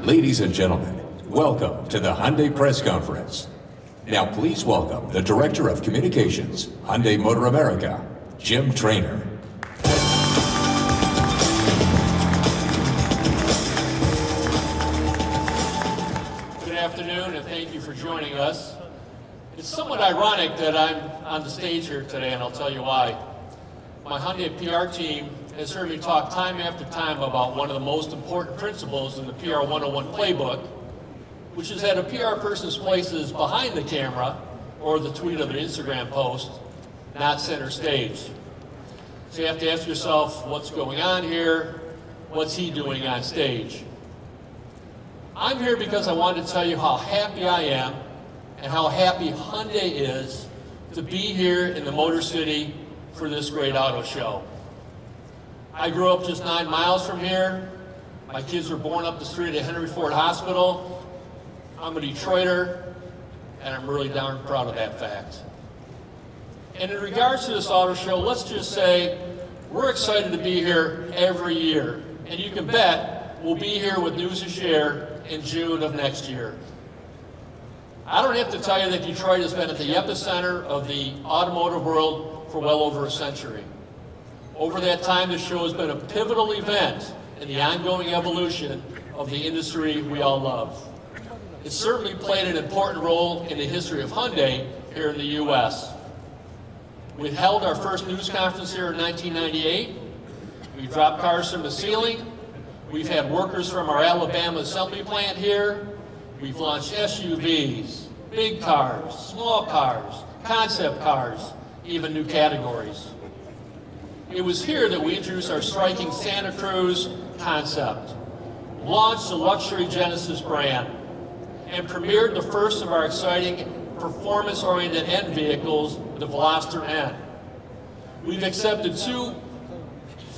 Ladies and gentlemen, welcome to the Hyundai Press Conference. Now please welcome the Director of Communications, Hyundai Motor America, Jim Traynor. Good afternoon and thank you for joining us. It's somewhat ironic that I'm on the stage here today, and I'll tell you why. My Hyundai PR team has heard me talk time after time about one of the most important principles in the PR 101 playbook, which is that a PR person's place is behind the camera or the tweet or the Instagram post, not center stage. So you have to ask yourself, what's going on here? What's he doing on stage? I'm here because I wanted to tell you how happy I am and how happy Hyundai is to be here in the Motor City for this great auto show. I grew up just 9 miles from here. My kids were born up the street at Henry Ford Hospital. I'm a Detroiter, and I'm really darn proud of that fact. And in regards to this auto show, let's just say we're excited to be here every year. And you can bet we'll be here with news to share in June of next year. I don't have to tell you that Detroit has been at the epicenter of the automotive world for well over a century. Over that time, this show has been a pivotal event in the ongoing evolution of the industry we all love. It certainly played an important role in the history of Hyundai here in the U.S. We held our first news conference here in 1998. We dropped cars from the ceiling. We've had workers from our Alabama assembly plant here. We've launched SUVs, big cars, small cars, concept cars, even new categories. It was here that we introduced our striking Santa Cruz concept, launched the luxury Genesis brand, and premiered the first of our exciting performance-oriented N vehicles, the Veloster N. We've accepted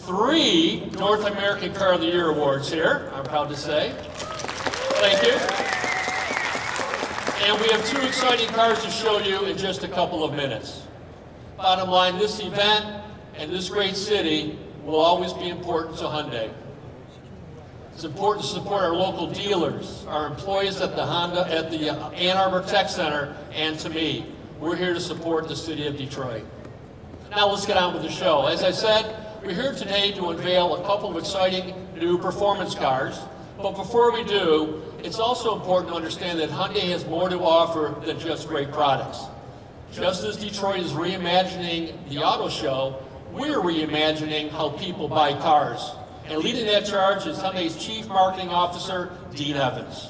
three North American Car of the Year awards here, I'm proud to say. Thank you. And we have 2 exciting cars to show you in just a couple of minutes. Bottom line, this event and this great city will always be important to Hyundai. It's important to support our local dealers, our employees at the Ann Arbor Tech Center, and to me. We're here to support the city of Detroit. Now let's get on with the show. As I said, we're here today to unveil a couple of exciting new performance cars. But before we do, it's also important to understand that Hyundai has more to offer than just great products. Just as Detroit is reimagining the auto show, we're reimagining how people buy cars. And leading that charge is Hyundai's Chief Marketing Officer, Dean Evans.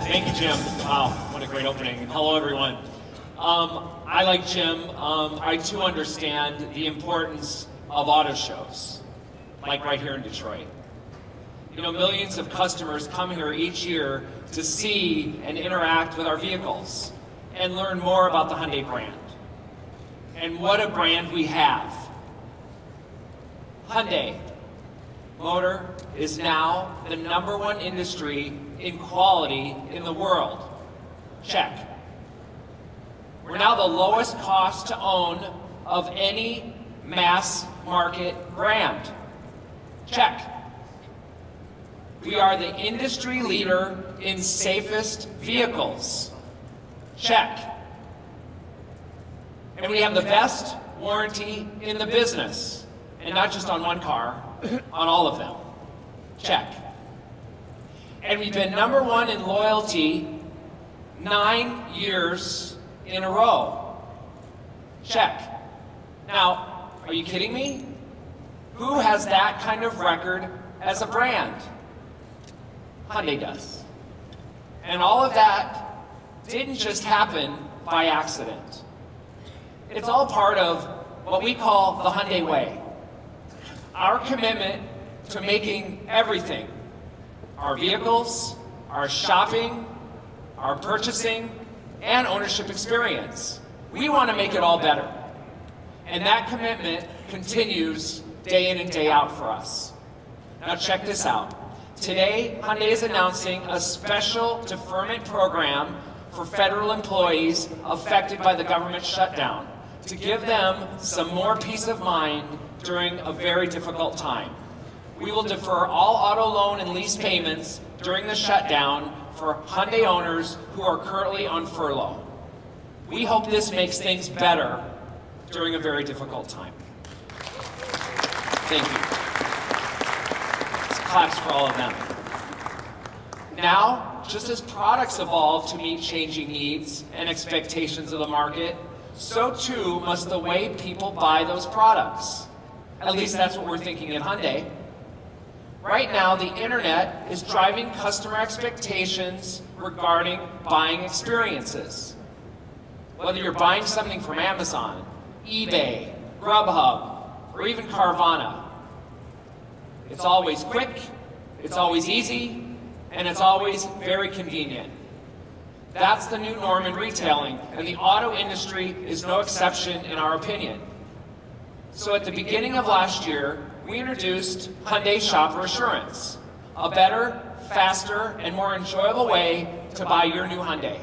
Thank you, Jim. Wow, what a great opening. Hello, everyone. I, like Jim, I too understand the importance of auto shows, like right here in Detroit. You know, millions of customers come here each year to see and interact with our vehicles and learn more about the Hyundai brand. And what a brand we have. Hyundai Motor is now the #1 industry in quality in the world. Check. We're now the lowest cost to own of any mass market brand. Check. We are the industry leader in safest vehicles. Check. And we have the best warranty in the business. And not just on one car, on all of them. Check. And we've been #1 in loyalty 9 years in a row. Check. Now, are you kidding me? Who has that kind of record as a brand? Hyundai does. And all of that didn't just happen by accident. It's all part of what we call the Hyundai way. Our commitment to making everything, our vehicles, our shopping, our purchasing, and ownership experience. We want to make it all better. And that commitment continues day in and day out for us. Now check this out. Today, Hyundai is announcing a special deferment program for federal employees affected by the government shutdown to give them some more peace of mind during a very difficult time. We will defer all auto loan and lease payments during the shutdown for Hyundai owners who are currently on furlough. We hope this makes things better during a very difficult time. Thank you. Let's claps for all of them. Now, just as products evolve to meet changing needs and expectations of the market, so too must the way people buy those products. At least that's what we're thinking at Hyundai. Right now, the internet is driving customer expectations regarding buying experiences. Whether you're buying something from Amazon, eBay, Grubhub, or even Carvana, it's always quick, it's always easy, and it's always very convenient. That's the new norm in retailing, and the auto industry is no exception in our opinion. So at the beginning of last year, we introduced Hyundai Shopper Assurance, a better, faster, and more enjoyable way to buy your new Hyundai.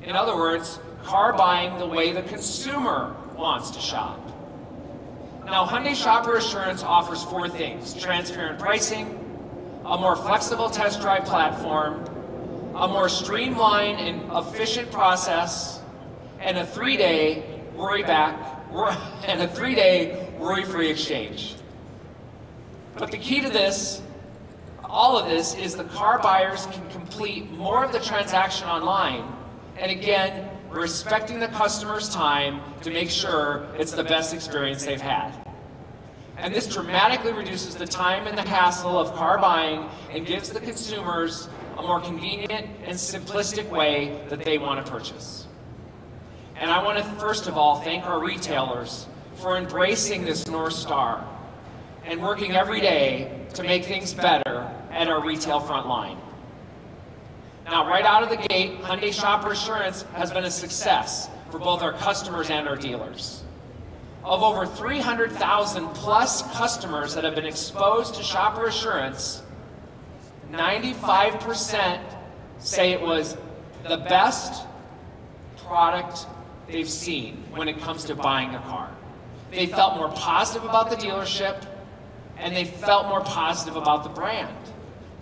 In other words, car buying the way the consumer wants to shop. Now, Hyundai Shopper Assurance offers 4 things: transparent pricing, a more flexible test drive platform, a more streamlined and efficient process, and a 3-day worry-free exchange. But the key to this, all of this, is the car buyers can complete more of the transaction online, and again, we're respecting the customer's time to make sure it's the best experience they've had. And this dramatically reduces the time and the hassle of car buying and gives the consumers a more convenient and simplistic way that they want to purchase. And I want to first of all thank our retailers for embracing this North Star and working every day to make things better at our retail front line. Now, right out of the gate, Hyundai Shopper Assurance has been a success for both our customers and our dealers. Of over 300,000 plus customers that have been exposed to Shopper Assurance, 95% say it was the best product they've seen when it comes to buying a car. They felt more positive about the dealership, and they felt more positive about the brand.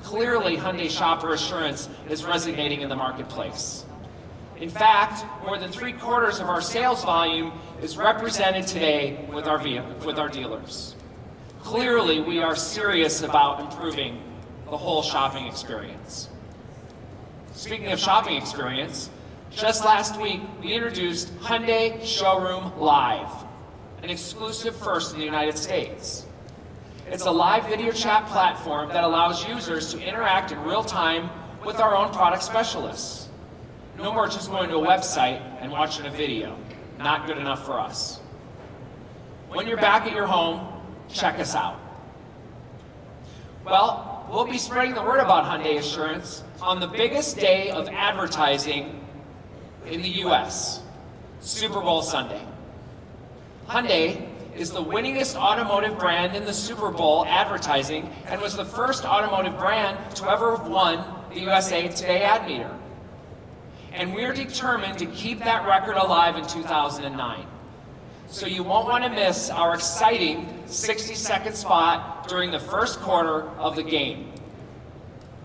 Clearly, Hyundai Shopper Assurance is resonating in the marketplace. In fact, more than 3/4 of our sales volume is represented today with our dealers. Clearly, we are serious about improving the whole shopping experience. Speaking of shopping experience, just last week, we introduced Hyundai Showroom Live, an exclusive first in the United States. It's a live video chat platform that allows users to interact in real time with our own product specialists. No more just going to a website and watching a video. Not good enough for us. When you're back at your home, check us out. Well, we'll be spreading the word about Hyundai Assurance on the biggest day of advertising in the US, Super Bowl Sunday. Hyundai is the winningest automotive brand in the Super Bowl advertising and was the first automotive brand to ever have won the USA Today Ad Meter. And we're determined to keep that record alive in 2009. So you won't want to miss our exciting 60-second spot during the first quarter of the game.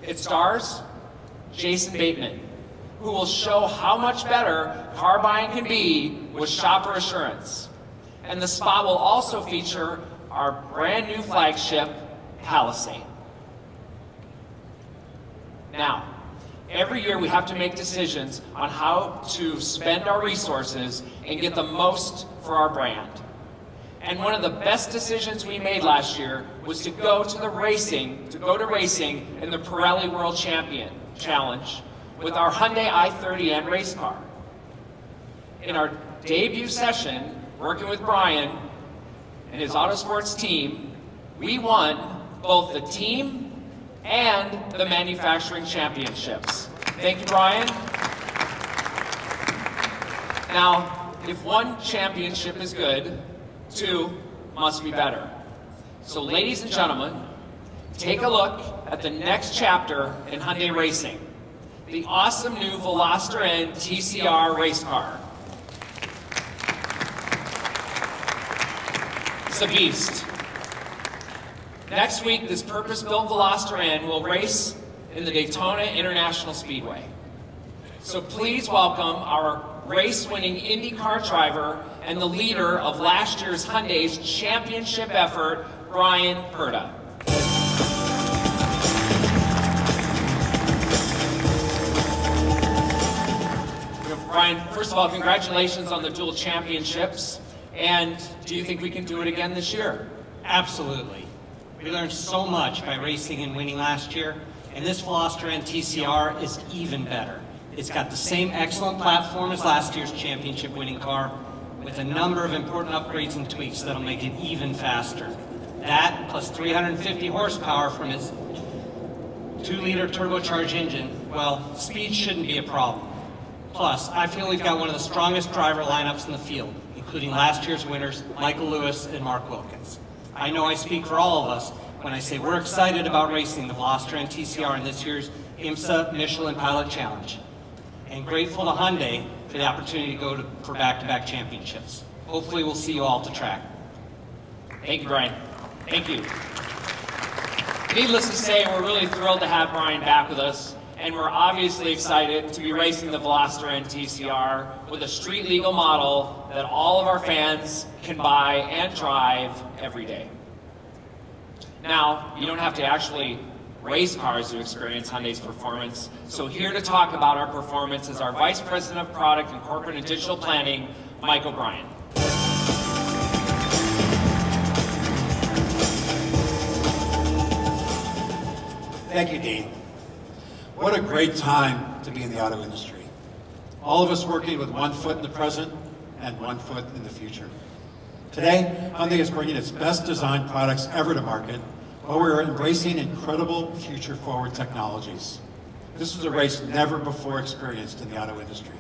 It stars Jason Bateman, who will show how much better car buying can be with Shopper Assurance. And the spot will also feature our brand new flagship, Palisade. Now, every year we have to make decisions on how to spend our resources and get the most for our brand. And one of the best decisions we made last year was to go to racing in the Pirelli World Champion Challenge with our Hyundai i30N race car. In our debut session, working with Brian and his Autosports team, we won both the team and the manufacturing championships. Thank you, Brian. Now, if one championship is good, two must be better. So ladies and gentlemen, take a look at the next chapter in Hyundai Racing, the awesome new Veloster N TCR race car. It's a beast. Next week, this purpose-built Veloster N will race in the Daytona International Speedway. So please welcome our race-winning IndyCar driver and the leader of last year's Hyundai's championship effort, Brian Herta. Brian, first of all, congratulations on the dual championships. And do you think we can do it again this year? Absolutely. We learned so much by racing and winning last year, and this Veloster N TCR is even better. It's got the same excellent platform as last year's championship winning car, with a number of important upgrades and tweaks that'll make it even faster. That, plus 350 horsepower from its 2-liter turbocharged engine, well, speed shouldn't be a problem. Plus, I feel we've got one of the strongest driver lineups in the field, including last year's winners, Michael Lewis and Mark Wilkins. I know I speak for all of us when I say we're excited about racing the Veloster N TCR in this year's IMSA Michelin Pilot Challenge, and grateful to Hyundai for the opportunity to go for back-to-back championships. Hopefully we'll see you all at the track. Thank you, Brian. Thank you. Needless to say, we're really thrilled to have Brian back with us, and we're obviously excited to be racing the Veloster N TCR with a street-legal model that all of our fans can buy and drive every day. Now, you don't have to actually race cars to experience Hyundai's performance. So here to talk about our performance is our Vice President of Product and Corporate and Digital Planning, Mike O'Brien. Thank you, Dean. What a great time to be in the auto industry. All of us working with one foot in the present and one foot in the future. Today, Hyundai is bringing its best designed products ever to market, while we're embracing incredible future-forward technologies. This is a race never before experienced in the auto industry.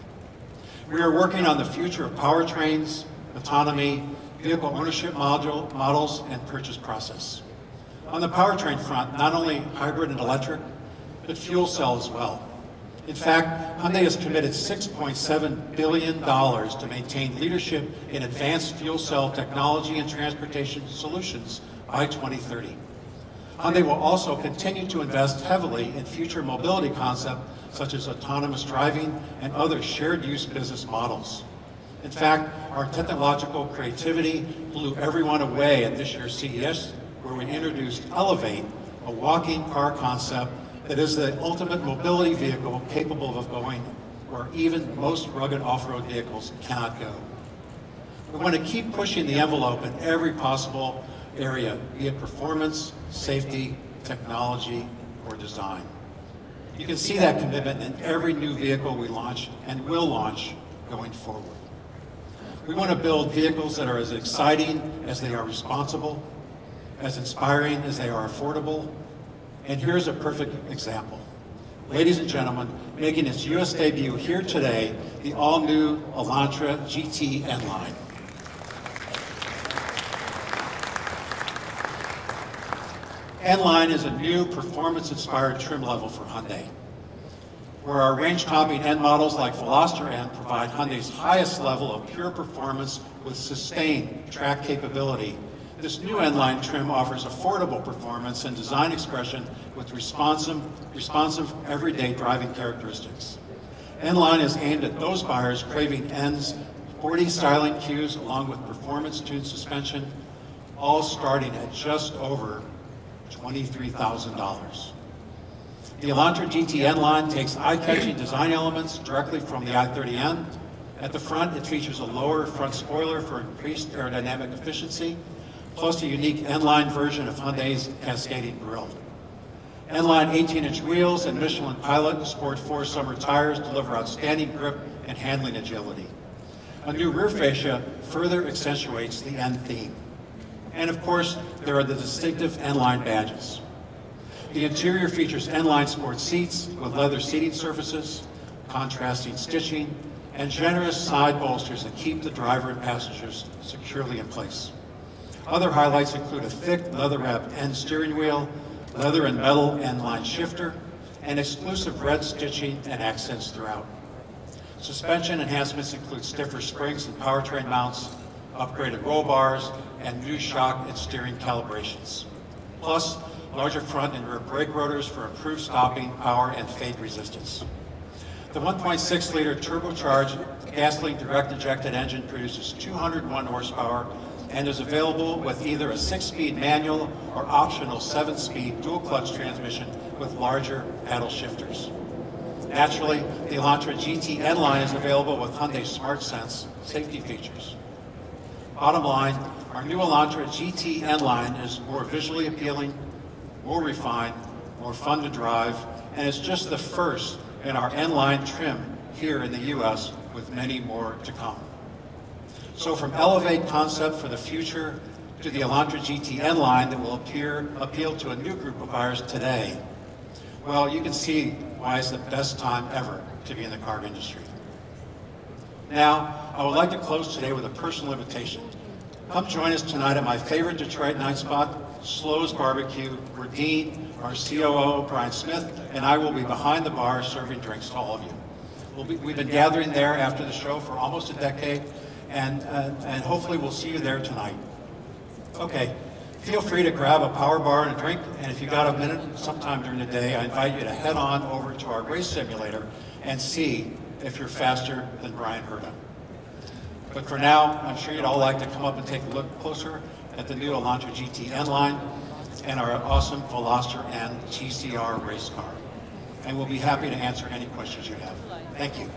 We are working on the future of powertrains, autonomy, vehicle ownership models, and purchase process. On the powertrain front, not only hybrid and electric, but fuel cell as well. In fact, Hyundai has committed $6.7 billion to maintain leadership in advanced fuel cell technology and transportation solutions by 2030. Hyundai will also continue to invest heavily in future mobility concepts such as autonomous driving and other shared use business models. In fact, our technological creativity blew everyone away at this year's CES, where we introduced Elevate, a walking car concept that is the ultimate mobility vehicle capable of going where even most rugged off-road vehicles cannot go. We want to keep pushing the envelope in every possible area, be it performance, safety, technology, or design. You can see that commitment in every new vehicle we launch and will launch going forward. We want to build vehicles that are as exciting as they are responsible, as inspiring as they are affordable, and here's a perfect example. Ladies and gentlemen, making its US debut here today, the all-new Elantra GT N-Line. N-Line is a new performance-inspired trim level for Hyundai, where our range-topping N models like Veloster N provide Hyundai's highest level of pure performance with sustained track capability. This new N-Line trim offers affordable performance and design expression with responsive everyday driving characteristics. N-Line is aimed at those buyers craving N's sporty styling cues along with performance-tuned suspension, all starting at just over $23,000. The Elantra GT-N line takes eye-catching design elements directly from the i30N. At the front, it features a lower front spoiler for increased aerodynamic efficiency, plus a unique N-line version of Hyundai's cascading grille. N-line 18-inch wheels and Michelin Pilot Sport 4 summer tires deliver outstanding grip and handling agility. A new rear fascia further accentuates the N theme. And of course, there are the distinctive N-line badges. The interior features N-line sport seats with leather seating surfaces, contrasting stitching, and generous side bolsters that keep the driver and passengers securely in place. Other highlights include a thick leather-wrapped N steering wheel, leather and metal N-line shifter, and exclusive red stitching and accents throughout. Suspension enhancements include stiffer springs and powertrain mounts, upgraded roll bars, and new shock and steering calibrations. Plus, larger front and rear brake rotors for improved stopping, power, and fade resistance. The 1.6-liter turbocharged gasoline direct-injected engine produces 201 horsepower and is available with either a 6-speed manual or optional 7-speed dual-clutch transmission with larger paddle shifters. Naturally, the Elantra GT-N line is available with Hyundai SmartSense safety features. Bottom line, our new Elantra GT-N line is more visually appealing, more refined, more fun to drive, and it's just the first in our N-line trim here in the U.S. with many more to come. So from Elevate concept for the future to the Elantra GT-N line that will appeal to a new group of buyers today, well, you can see why it's the best time ever to be in the car industry. Now, I would like to close today with a personal invitation. Come join us tonight at my favorite Detroit night spot, Slow's Barbecue, where Dean, our COO, Brian Smith, and I will be behind the bar serving drinks to all of you. We've been gathering there after the show for almost a decade, and hopefully we'll see you there tonight. Okay, feel free to grab a power bar and a drink, and if you got a minute sometime during the day, I invite you to head on over to our race simulator and see if you're faster than Brian Herta. But for now, I'm sure you'd all like to come up and take a look closer at the new Elantra GT-N line and our awesome Veloster N TCR race car. And we'll be happy to answer any questions you have. Thank you.